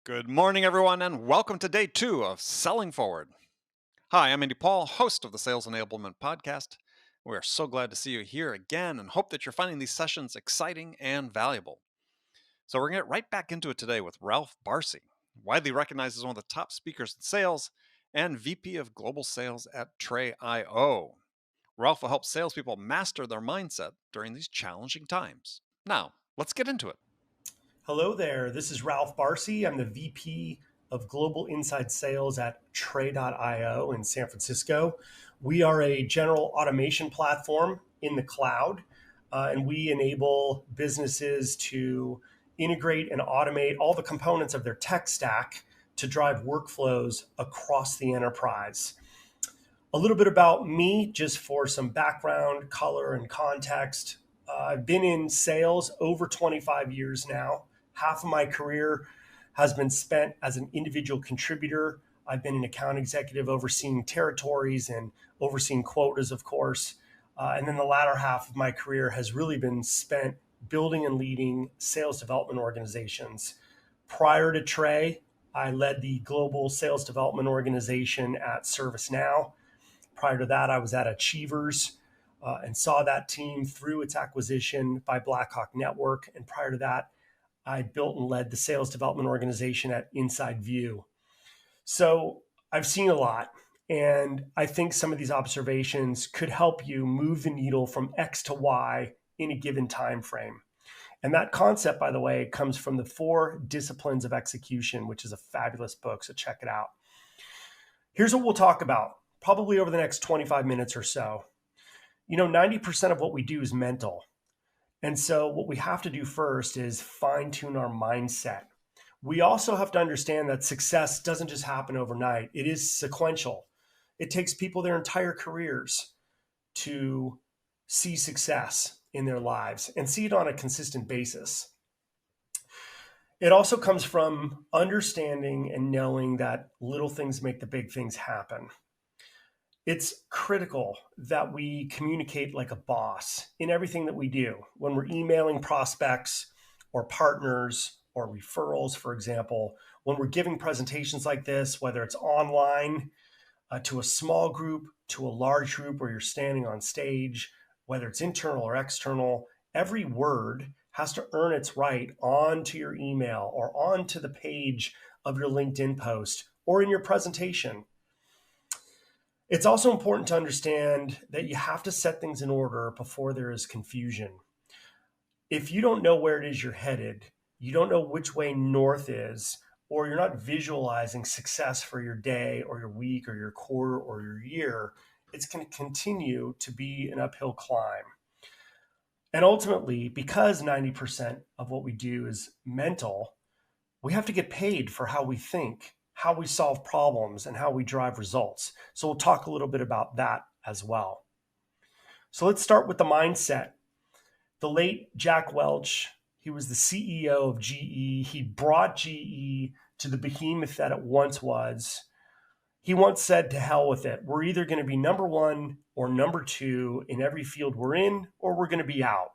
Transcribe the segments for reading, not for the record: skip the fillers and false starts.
Good morning, everyone, and welcome to day two of Selling Forward. Hi, I'm Andy Paul, host of the Sales Enablement Podcast. We are so glad to see you here again and hope that you're finding these sessions exciting and valuable. So, we're going to get right back into it today with Ralph Barsi, widely recognized as one of the top speakers in sales and VP of Global Sales at Tray.io. Ralph will help salespeople master their mindset during these challenging times. Now, let's get into it. Hello there. This is Ralph Barsi. I'm the VP of Global Inside Sales at Tray.io in San Francisco. We are a general automation platform in the cloud, and we enable businesses to integrate and automate all the components of their tech stack to drive workflows across the enterprise. A little bit about me, just for some background, color, and context. I've been in sales over 25 years now. Half of my career has been spent as an individual contributor. I've been an account executive overseeing territories and overseeing quotas, of course. And then the latter half of my career has really been spent building and leading sales development organizations. Prior to Tray, I led the global sales development organization at ServiceNow. Prior to that, I was at Achievers and saw that team through its acquisition by Blackhawk Network. And prior to that, I built and led the sales development organization at Inside View. So I've seen a lot. And I think some of these observations could help you move the needle from X to Y in a given time frame. And that concept, by the way, comes from the 4 Disciplines of Execution, which is a fabulous book. So check it out. Here's what we'll talk about probably over the next 25 minutes or so. 90% of what we do is mental. And so what we have to do first is fine tune our mindset. We also have to understand that success doesn't just happen overnight. It is sequential. It takes people their entire careers to see success in their lives and see it on a consistent basis. It also comes from understanding and knowing that little things make the big things happen. It's critical that we communicate like a boss in everything that we do. When we're emailing prospects or partners or referrals, for example, when we're giving presentations like this, whether it's online to a small group, to a large group where you're standing on stage, whether it's internal or external, every word has to earn its right onto your email or onto the page of your LinkedIn post or in your presentation. It's also important to understand that you have to set things in order before there is confusion. If you don't know where it is you're headed, you don't know which way north is, or you're not visualizing success for your day or your week or your quarter or your year, it's going to continue to be an uphill climb. And ultimately, because 90% of what we do is mental, we have to get paid for how we think, how we solve problems, and how we drive results. So we'll talk a little bit about that as well. So let's start with the mindset. The late Jack Welch, he was the CEO of GE. He brought GE to the behemoth that it once was. He once said, to hell with it. We're either going to be number 1 or number 2 in every field we're in, or we're going to be out.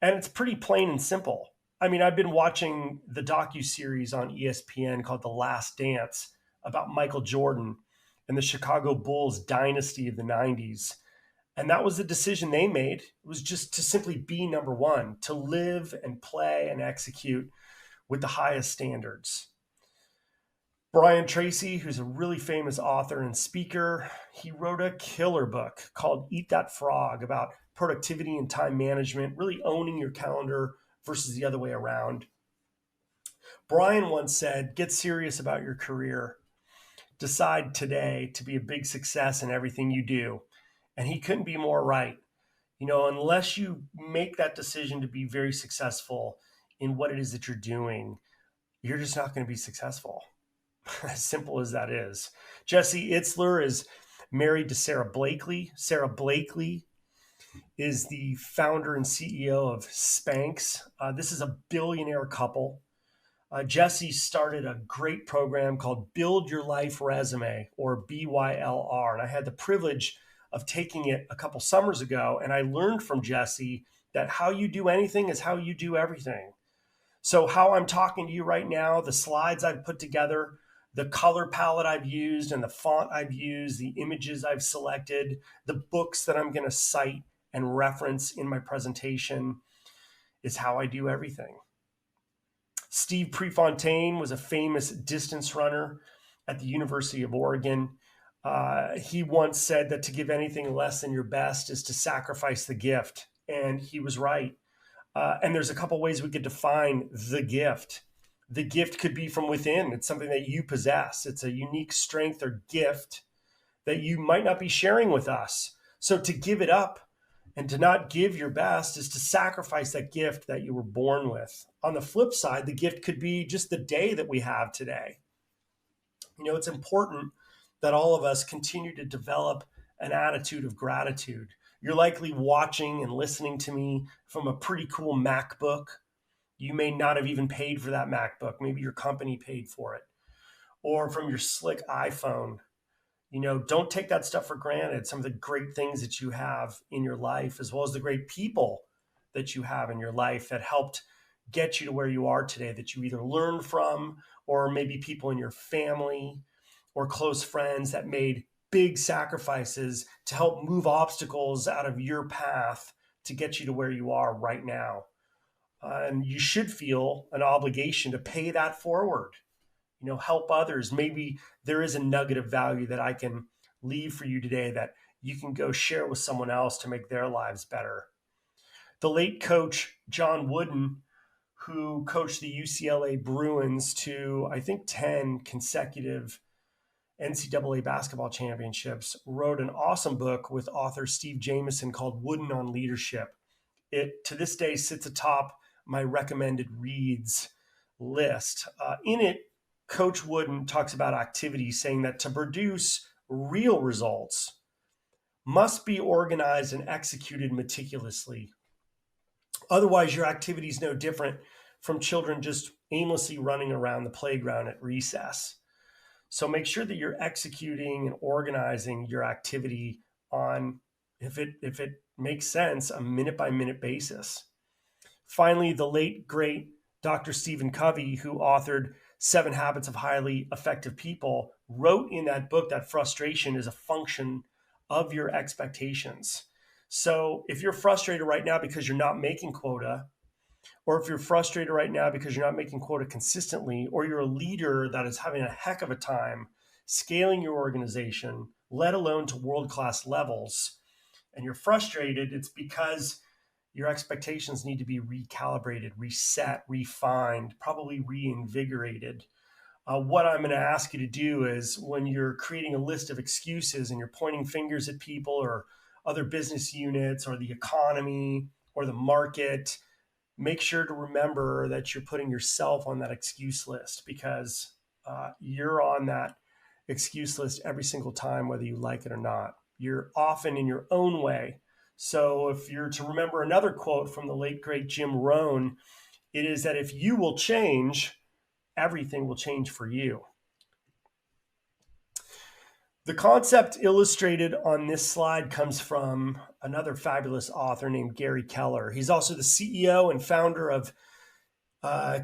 And it's pretty plain and simple. I mean, I've been watching the docuseries on ESPN called The Last Dance about Michael Jordan and the Chicago Bulls dynasty of the 90s. And that was the decision they made. It was just to simply be number 1, to live and play and execute with the highest standards. Brian Tracy, who's a really famous author and speaker, he wrote a killer book called Eat That Frog about productivity and time management, really owning your calendar versus the other way around. Brian once said, get serious about your career. Decide today to be a big success in everything you do. And he couldn't be more right. Unless you make that decision to be very successful in what it is that you're doing, you're just not going to be successful. As simple as that is. Jesse Itzler is married to Sarah Blakely. Sarah Blakely is the founder and CEO of Spanx. This is a billionaire couple. Jesse started a great program called Build Your Life Resume, or BYLR. And I had the privilege of taking it a couple summers ago. And I learned from Jesse that how you do anything is how you do everything. So, how I'm talking to you right now, the slides I've put together, the color palette I've used, and the font I've used, the images I've selected, the books that I'm going to cite and reference in my presentation is how I do everything. Steve Prefontaine was a famous distance runner at the University of Oregon. He once said that to give anything less than your best is to sacrifice the gift. And he was right. And there's a couple ways we could define the gift. The gift could be from within. It's something that you possess. It's a unique strength or gift that you might not be sharing with us. So to give it up and to not give your best is to sacrifice that gift that you were born with. On the flip side, the gift could be just the day that we have today. It's important that all of us continue to develop an attitude of gratitude. You're likely watching and listening to me from a pretty cool MacBook. You may not have even paid for that MacBook. Maybe your company paid for it. Or from your slick iPhone. Don't take that stuff for granted. Some of the great things that you have in your life, as well as the great people that you have in your life that helped get you to where you are today, that you either learned from, or maybe people in your family or close friends that made big sacrifices to help move obstacles out of your path to get you to where you are right now. And you should feel an obligation to pay that forward. Help others. Maybe there is a nugget of value that I can leave for you today that you can go share with someone else to make their lives better. The late coach, John Wooden, who coached the UCLA Bruins to, I think, 10 consecutive NCAA basketball championships, wrote an awesome book with author Steve Jameson called Wooden on Leadership. It, to this day, sits atop my recommended reads list. In it, Coach Wooden talks about activity, saying that to produce real results must be organized and executed meticulously. Otherwise, your activity is no different from children just aimlessly running around the playground at recess. So make sure that you're executing and organizing your activity on, if it makes sense, a minute by minute basis. Finally, the late, great Dr. Stephen Covey, who authored 7 Habits of Highly Effective People, wrote in that book that frustration is a function of your expectations. So if you're frustrated right now because you're not making quota, or if you're frustrated right now because you're not making quota consistently, or you're a leader that is having a heck of a time scaling your organization, let alone to world-class levels, and you're frustrated, it's because your expectations need to be recalibrated, reset, refined, probably reinvigorated. What I'm going to ask you to do is, when you're creating a list of excuses and you're pointing fingers at people or other business units or the economy or the market, make sure to remember that you're putting yourself on that excuse list, because you're on that excuse list every single time, whether you like it or not. You're often in your own way. So if you're to remember another quote from the late, great Jim Rohn, it is that if you will change, everything will change for you. The concept illustrated on this slide comes from another fabulous author named Gary Keller. He's also the CEO and founder of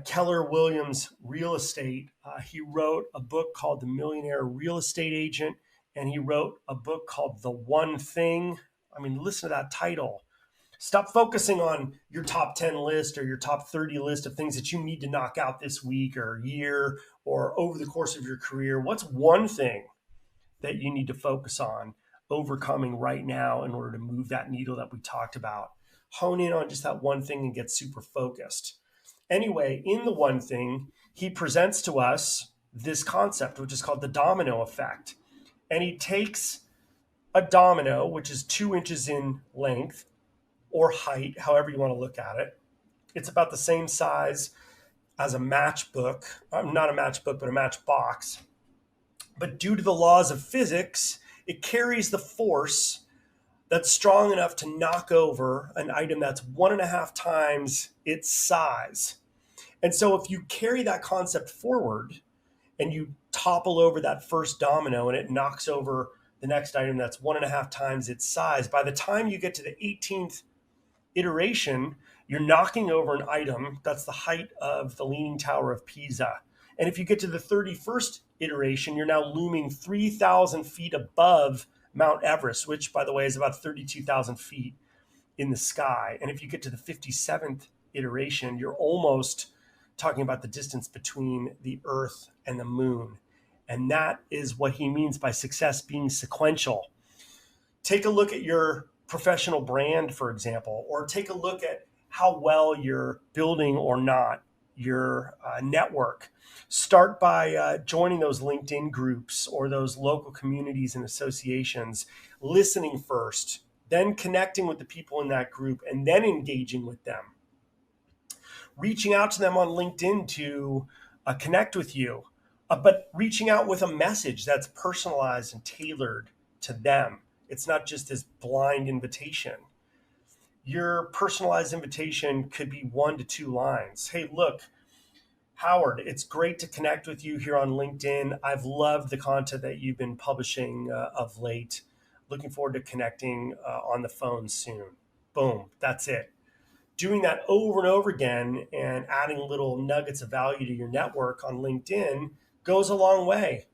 Keller Williams Real Estate. He wrote a book called The Millionaire Real Estate Agent, and he wrote a book called The One Thing. I mean, listen to that title. Stop focusing on your top 10 list or your top 30 list of things that you need to knock out this week or year or over the course of your career. What's one thing that you need to focus on overcoming right now in order to move that needle that we talked about? Hone in on just that one thing and get super focused. Anyway, in The One Thing, he presents to us this concept, which is called the domino effect. And he takes a domino, which is 2 inches in length or height, however you want to look at it. It's about the same size as a matchbook, not a matchbook, but a matchbox. But due to the laws of physics, it carries the force that's strong enough to knock over an item that's 1.5 times its size. And so if you carry that concept forward and you topple over that first domino and it knocks over the next item that's 1.5 times its size, by the time you get to the 18th iteration, You're knocking over an item that's the height of the Leaning Tower of Pisa. And if you get to the 31st iteration, you're now looming 3,000 feet above Mount Everest, which, by the way, is about 32,000 feet in the sky. And if you get to the 57th iteration, you're almost talking about the distance between the Earth and the moon. And that is what he means by success being sequential. Take a look at your professional brand, for example, or take a look at how well you're building or not your network. Start by joining those LinkedIn groups or those local communities and associations, listening first, then connecting with the people in that group, and then engaging with them. Reaching out to them on LinkedIn to connect with you, but reaching out with a message that's personalized and tailored to them. It's not just this blind invitation. Your personalized invitation could be 1 to 2 lines. Hey, look, Howard, it's great to connect with you here on LinkedIn. I've loved the content that you've been publishing of late. Looking forward to connecting on the phone soon. Boom, that's it. Doing that over and over again and adding little nuggets of value to your network on LinkedIn goes a long way.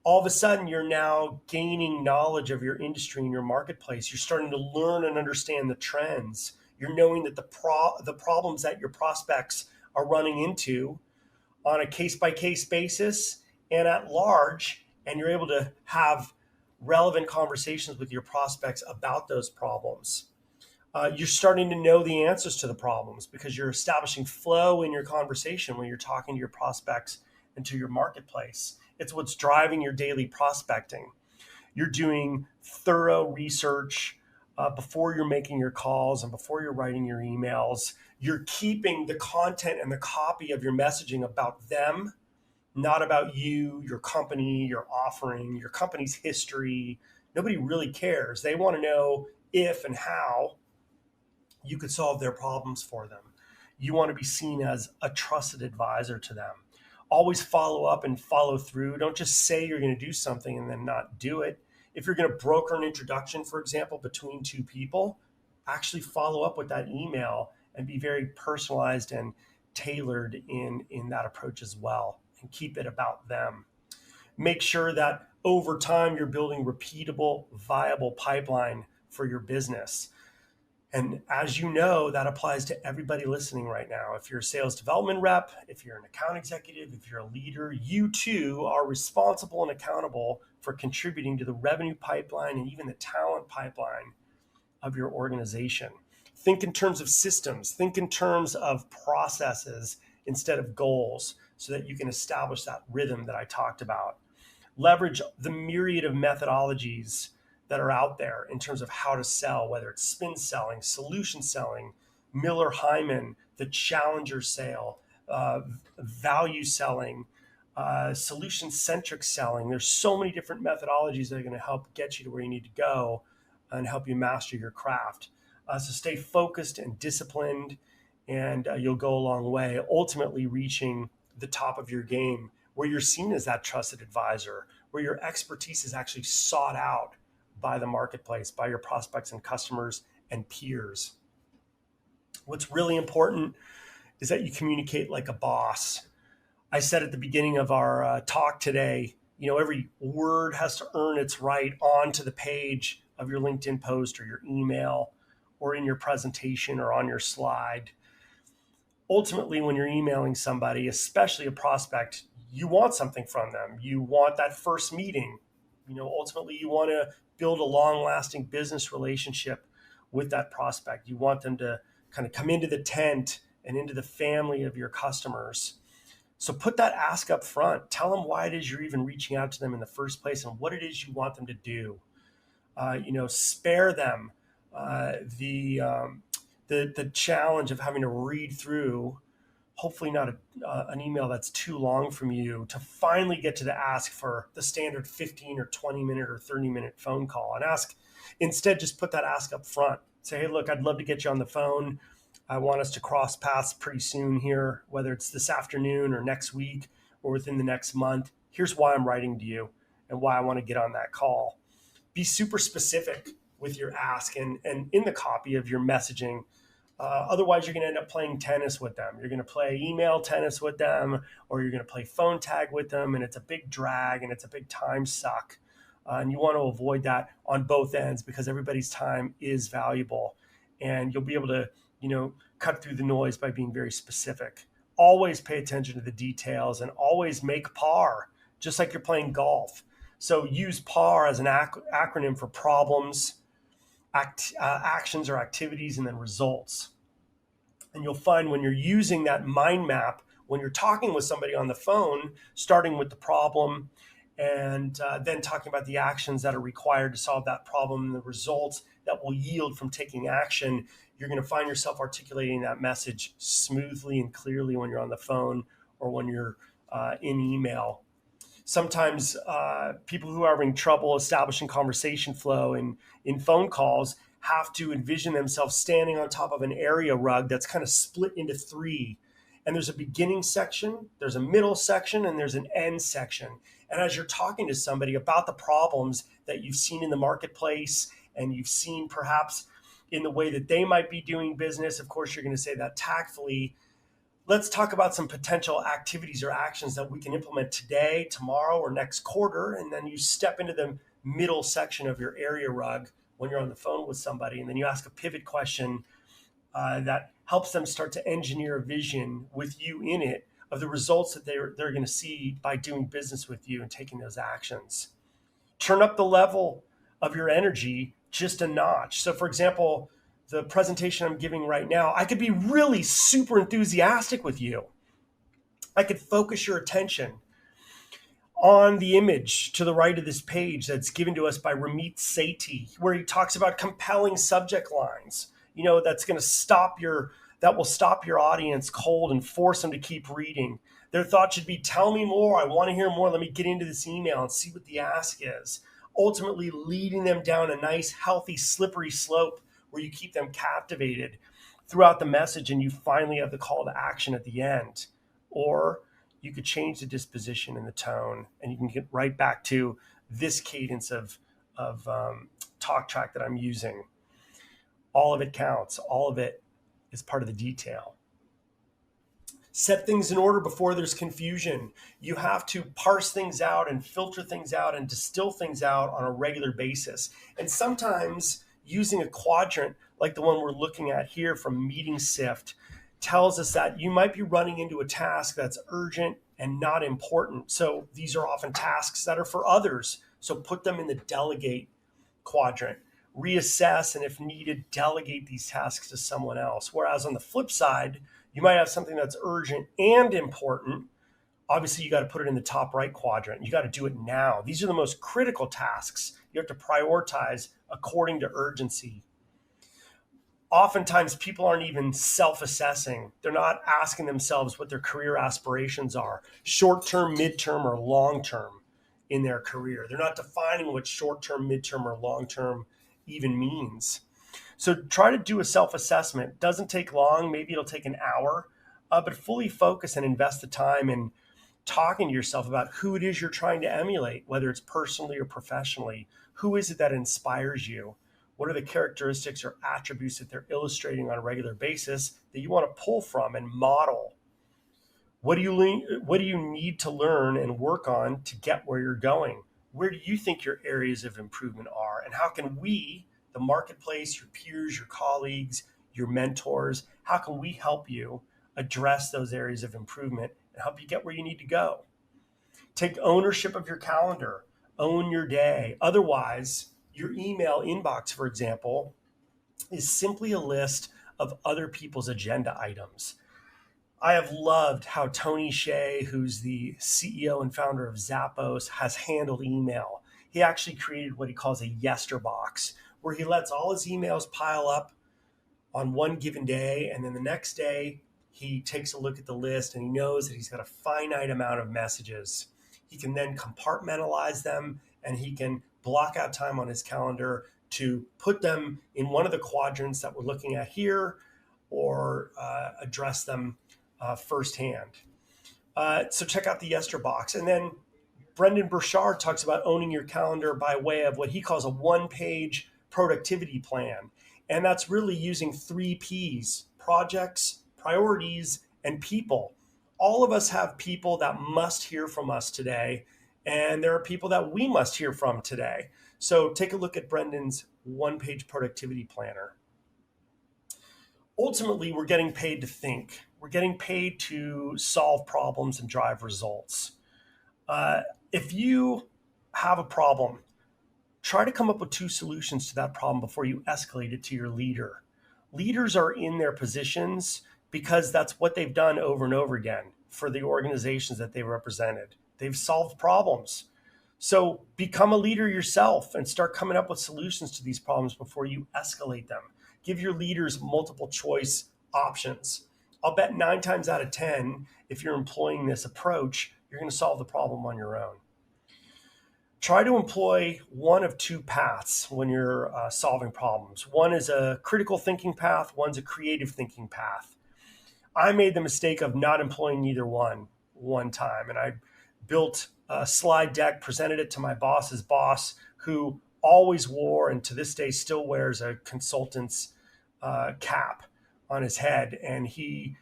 All of a sudden, you're now gaining knowledge of your industry and your marketplace. You're starting to learn and understand the trends. You're knowing that the problems that your prospects are running into on a case-by-case basis and at large, and you're able to have relevant conversations with your prospects about those problems. You're starting to know the answers to the problems because you're establishing flow in your conversation when you're talking to your prospects and to your marketplace. It's what's driving your daily prospecting. You're doing thorough research before you're making your calls and before you're writing your emails. You're keeping the content and the copy of your messaging about them, not about you, your company, your offering, your company's history. Nobody really cares. They want to know if and how you could solve their problems for them. You want to be seen as a trusted advisor to them. Always follow up and follow through. Don't just say you're going to do something and then not do it. If you're going to broker an introduction, for example, between two people, actually follow up with that email and be very personalized and tailored in that approach as well, and keep it about them. Make sure that over time you're building repeatable, viable pipeline for your business. And as you know, that applies to everybody listening right now. If you're a sales development rep, if you're an account executive, if you're a leader, you too are responsible and accountable for contributing to the revenue pipeline and even the talent pipeline of your organization. Think in terms of systems, think in terms of processes instead of goals so that you can establish that rhythm that I talked about. Leverage the myriad of methodologies that are out there in terms of how to sell, whether it's spin selling, solution selling, Miller Hyman, the challenger sale, value selling, solution centric selling. There's so many different methodologies that are going to help get you to where you need to go and help you master your craft. So stay focused and disciplined, and you'll go a long way, ultimately reaching the top of your game where you're seen as that trusted advisor, where your expertise is actually sought out by the marketplace, by your prospects and customers and peers. What's really important is that you communicate like a boss. I said at the beginning of our talk today, every word has to earn its right onto the page of your LinkedIn post or your email or in your presentation or on your slide. Ultimately, when you're emailing somebody, especially a prospect, you want something from them. You want that first meeting. Ultimately, you want to build a long-lasting business relationship with that prospect. You want them to kind of come into the tent and into the family of your customers. So put that ask up front. Tell them why it is you're even reaching out to them in the first place and what it is you want them to do. Spare them the challenge of having to read through, hopefully not an email that's too long from you, to finally get to the ask for the standard 15 or 20 minute or 30-minute phone call. And instead just put that ask up front. Say, hey, look, I'd love to get you on the phone. I want us to cross paths pretty soon here, whether it's this afternoon or next week or within the next month. Here's why I'm writing to you and why I want to get on that call. Be super specific with your ask and in the copy of your messaging. Otherwise, you're going to end up playing tennis with them. You're going to play email tennis with them, or you're going to play phone tag with them, and it's a big drag and it's a big time suck. And you want to avoid that on both ends because everybody's time is valuable, and you'll be able to, cut through the noise by being very specific. Always pay attention to the details and always make par, just like you're playing golf. So use PAR as an acronym for problems, actions or activities, and then results. And you'll find when you're using that mind map, when you're talking with somebody on the phone, starting with the problem and then talking about the actions that are required to solve that problem and the results that will yield from taking action, you're going to find yourself articulating that message smoothly and clearly when you're on the phone or when you're in email. Sometimes people who are having trouble establishing conversation flow in phone calls have to envision themselves standing on top of an area rug that's kind of split into three. And there's a beginning section, there's a middle section, and there's an end section. And as you're talking to somebody about the problems that you've seen in the marketplace and you've seen perhaps in the way that they might be doing business, of course, you're going to say that tactfully. Let's talk about some potential activities or actions that we can implement today, tomorrow, or next quarter. And then you step into the middle section of your area rug when you're on the phone with somebody. And then you ask a pivot question that helps them start to engineer a vision with you in it of the results that they're going to see by doing business with you and taking those actions. Turn up the level of your energy just a notch. So, for example, the presentation I'm giving right now, I could be really super enthusiastic with you. I could focus your attention on the image to the right of this page that's given to us by Ramit Sethi, where he talks about compelling subject lines, that's going to that will stop your audience cold and force them to keep reading. Their thought should be, tell me more. I want to hear more. Let me get into this email and see what the ask is. Ultimately leading them down a nice, healthy, slippery slope where you keep them captivated throughout the message and you finally have the call to action at the end. Or you could change the disposition and the tone and you can get right back to this cadence of talk track that I'm using. All of it counts. All of it is part of the detail. Set things in order before there's confusion. You have to parse things out and filter things out and distill things out on a regular basis. And sometimes using a quadrant like the one we're looking at here from Meeting Sift tells us that you might be running into a task that's urgent and not important. So these are often tasks that are for others. So put them in the delegate quadrant. Reassess, and if needed, delegate these tasks to someone else. Whereas on the flip side, you might have something that's urgent and important. Obviously, you got to put it in the top right quadrant. You got to do it now. These are the most critical tasks. You have to prioritize according to urgency. Oftentimes, people aren't even self-assessing. They're not asking themselves what their career aspirations are, short-term, mid-term, or long-term in their career. They're not defining what short-term, mid-term, or long-term even means. So try to do a self-assessment. Doesn't take long. Maybe it'll take an hour, but fully focus and invest the time in talking to yourself about who it is you're trying to emulate, whether it's personally or professionally. Who is it that inspires you? What are the characteristics or attributes that they're illustrating on a regular basis that you want to pull from and model? What do you need to learn and work on to get where you're going? Where do you think your areas of improvement are? And how can we, the marketplace, your peers, your colleagues, your mentors, how can we help you address those areas of improvement and help you get where you need to go? Take ownership of your calendar. Own your day. Otherwise, your email inbox, for example, is simply a list of other people's agenda items. I have loved how Tony Hsieh, who's the CEO and founder of Zappos, has handled email. He actually created what he calls a yester box, where he lets all his emails pile up on one given day, and then the next day he takes a look at the list and he knows that he's got a finite amount of messages. He can then compartmentalize them and he can block out time on his calendar to put them in one of the quadrants that we're looking at here or address them firsthand. So check out the Yester box. And then Brendan Burchard talks about owning your calendar by way of what he calls a one-page productivity plan. And that's really using three P's: projects, priorities, and people. All of us have people that must hear from us today, and there are people that we must hear from today. So take a look at Brendan's one-page productivity planner. Ultimately, we're getting paid to think. We're getting paid to solve problems and drive results. Uh, if you have a problem, try to come up with two solutions to that problem before you escalate it to your leader. Leaders are in their positions because that's what they've done over and over again for the organizations that they represented. They've solved problems. So become a leader yourself and start coming up with solutions to these problems before you escalate them. Give your leaders multiple choice options. I'll bet 9 times out of 10, if you're employing this approach, you're going to solve the problem on your own. Try to employ one of two paths when you're solving problems. One is a critical thinking path, one's a creative thinking path. I made the mistake of not employing either one time, and I built a slide deck, presented it to my boss's boss, who always wore and to this day still wears a consultant's cap on his head, and he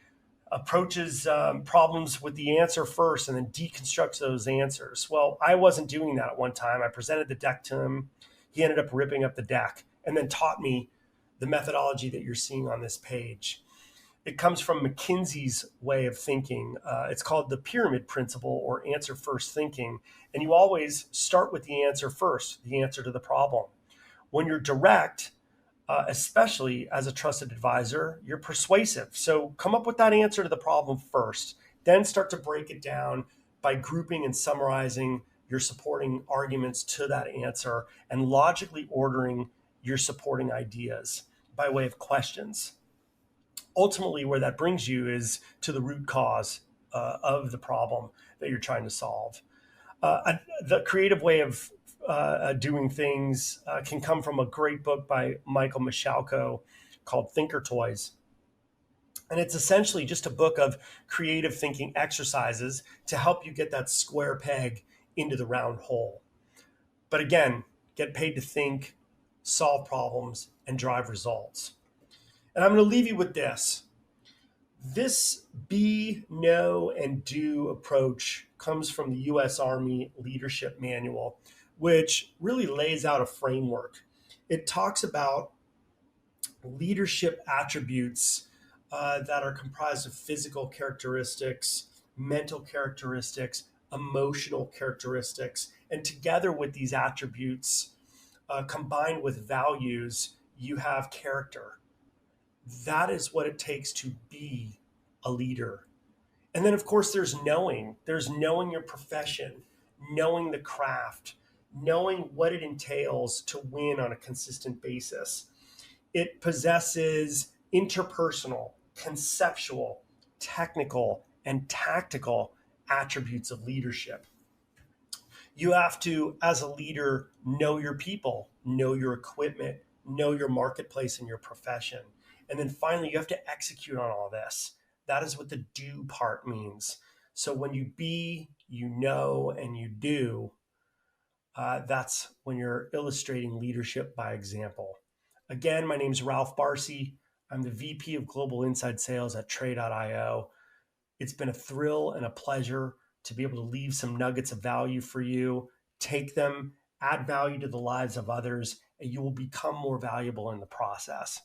approaches problems with the answer first and then deconstructs those answers. Well, I wasn't doing that at one time. I presented the deck to him. He ended up ripping up the deck and then taught me the methodology that you're seeing on this page. It comes from McKinsey's way of thinking. It's called the pyramid principle, or answer first thinking. And you always start with the answer first, the answer to the problem. When you're direct, especially as a trusted advisor, you're persuasive. So come up with that answer to the problem first, then start to break it down by grouping and summarizing your supporting arguments to that answer and logically ordering your supporting ideas by way of questions. Ultimately, where that brings you is to the root cause of the problem that you're trying to solve. The creative way of doing things can come from a great book by Michael Michalko called Thinker Toys. And it's essentially just a book of creative thinking exercises to help you get that square peg into the round hole. But again, get paid to think, solve problems, and drive results. And I'm going to leave you with this. This be, know, and do approach comes from the U.S. Army Leadership Manual, which really lays out a framework. It talks about leadership attributes that are comprised of physical characteristics, mental characteristics, emotional characteristics. And together with these attributes, combined with values, you have character. That is what it takes to be a leader. And then, of course, there's knowing. There's knowing your profession, knowing the craft, knowing what it entails to win on a consistent basis. It possesses interpersonal, conceptual, technical, and tactical attributes of leadership. You have to, as a leader, know your people, know your equipment, know your marketplace and your profession. And then finally, you have to execute on all this. That is what the do part means. So when you be, you know, and you do, that's when you're illustrating leadership by example. Again, my name is Ralph Barsi. I'm the VP of Global Inside Sales at Trade.io. It's been a thrill and a pleasure to be able to leave some nuggets of value for you. Take them, add value to the lives of others, and you will become more valuable in the process.